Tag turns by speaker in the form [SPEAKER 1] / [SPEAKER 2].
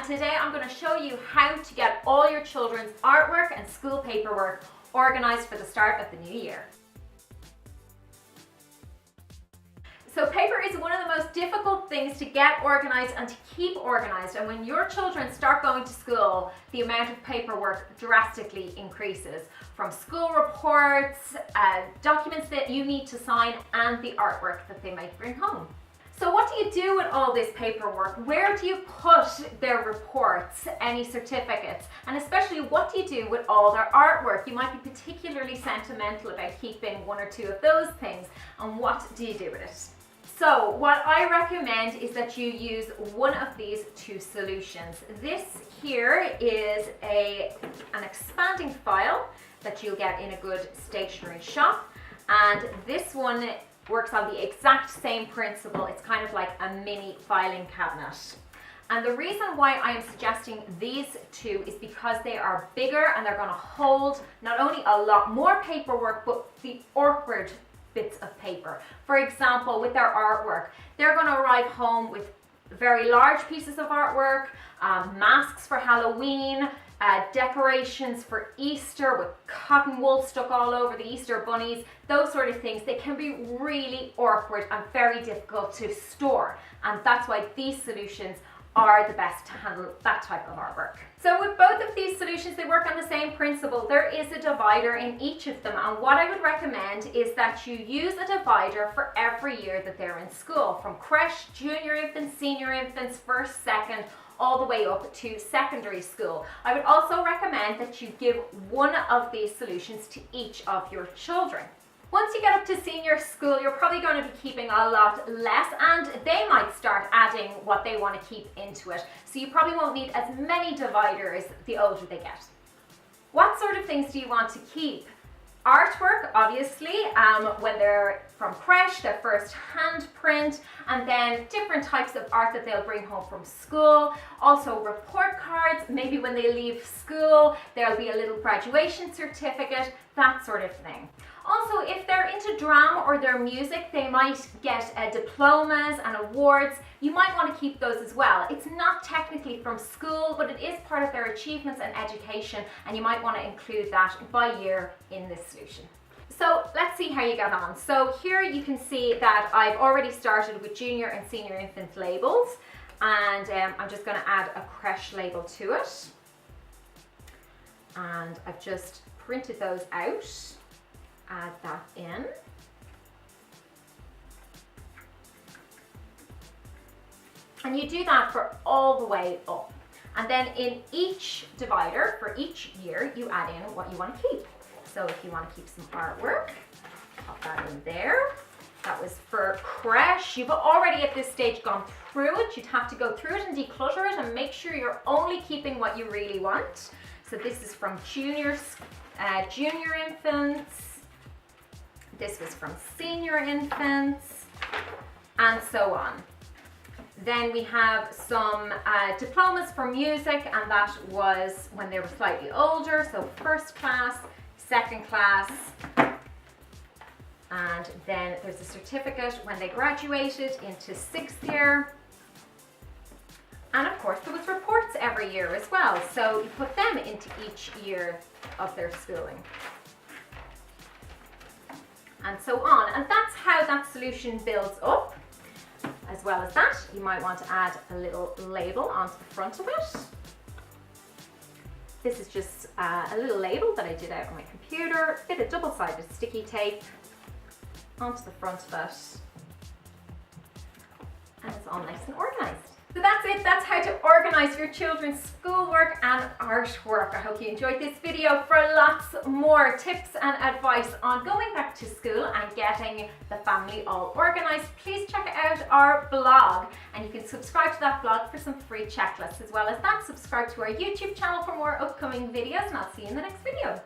[SPEAKER 1] and today I'm going to show you how to get all your children's artwork and school paperwork organised for the start of the new year. So paper is one of the most difficult things to get organised and to keep organised, and when your children start going to school, the amount of paperwork drastically increases, from school reports, documents that you need to sign, and the artwork that they might bring home. So what do you do with all this paperwork? Where do you put their reports, any certificates? And especially, what do you do with all their artwork? You might be particularly sentimental about keeping one or two of those things. And what do you do with it? So what I recommend is that you use one of these two solutions. This here is an expanding file that you'll get in a good stationery shop. And this one works on the exact same principle. It's kind of like a mini filing cabinet. And the reason why I am suggesting these two is because they are bigger and they're going to hold not only a lot more paperwork, but the awkward bits of paper. For example, with their artwork, they're going to arrive home with very large pieces of artwork, masks for Halloween, decorations for Easter with cotton wool stuck all over the Easter bunnies, those sort of things. They can be really awkward and very difficult to store, and that's why these solutions are the best to handle that type of artwork. So with both of these solutions, they work on the same principle. There is a divider in each of them, and what I would recommend is that you use a divider for every year that they're in school, from creche, junior infants, senior infants, first, second, all the way up to secondary school. I would also recommend that you give one of these solutions to each of your children. Once you get up to senior school, you're probably going to be keeping a lot less, and they might start adding what they want to keep into it. So you probably won't need as many dividers the older they get. What sort of things do you want to keep? Artwork, obviously, when they're from creche, their first handprint, and then different types of art that they'll bring home from school. Also report cards, maybe when they leave school, there'll be a little graduation certificate, that sort of thing. Also, if they're into drama or their music, they might get diplomas and awards. You might want to keep those as well. It's not technically from school, but it is part of their achievements and education, and you might want to include that by year in this solution. So let's see how you get on. So here you can see that I've already started with junior and senior infant labels, and I'm just going to add a creche label to it. And I've just printed those out. Add that in. And you do that for all the way up. And then in each divider, for each year, you add in what you want to keep. So if you want to keep some artwork, pop that in there. That was for creche. You've already at this stage gone through it. You'd have to go through it and declutter it and make sure you're only keeping what you really want. So this is from junior infants. This was from senior infants, and so on. Then we have some diplomas for music, and that was when they were slightly older, so first class, second class, and then there's a certificate when they graduated into sixth year. And of course there was reports every year as well, so you put them into each year of their schooling. And so on. And that's how that solution builds up. As well as that, you might want to add a little label onto the front of it. This is just a little label that I did out on my computer, bit of double-sided sticky tape onto the front of it. And it's all nice and organised. So that's it. That's how to organise your children's schoolwork and artwork. I hope you enjoyed this video. For lots more tips and advice on going back to school and getting the family all organised, please check out our blog, and you can subscribe to that blog for some free checklists. As well as that, subscribe to our YouTube channel for more upcoming videos, and I'll see you in the next video.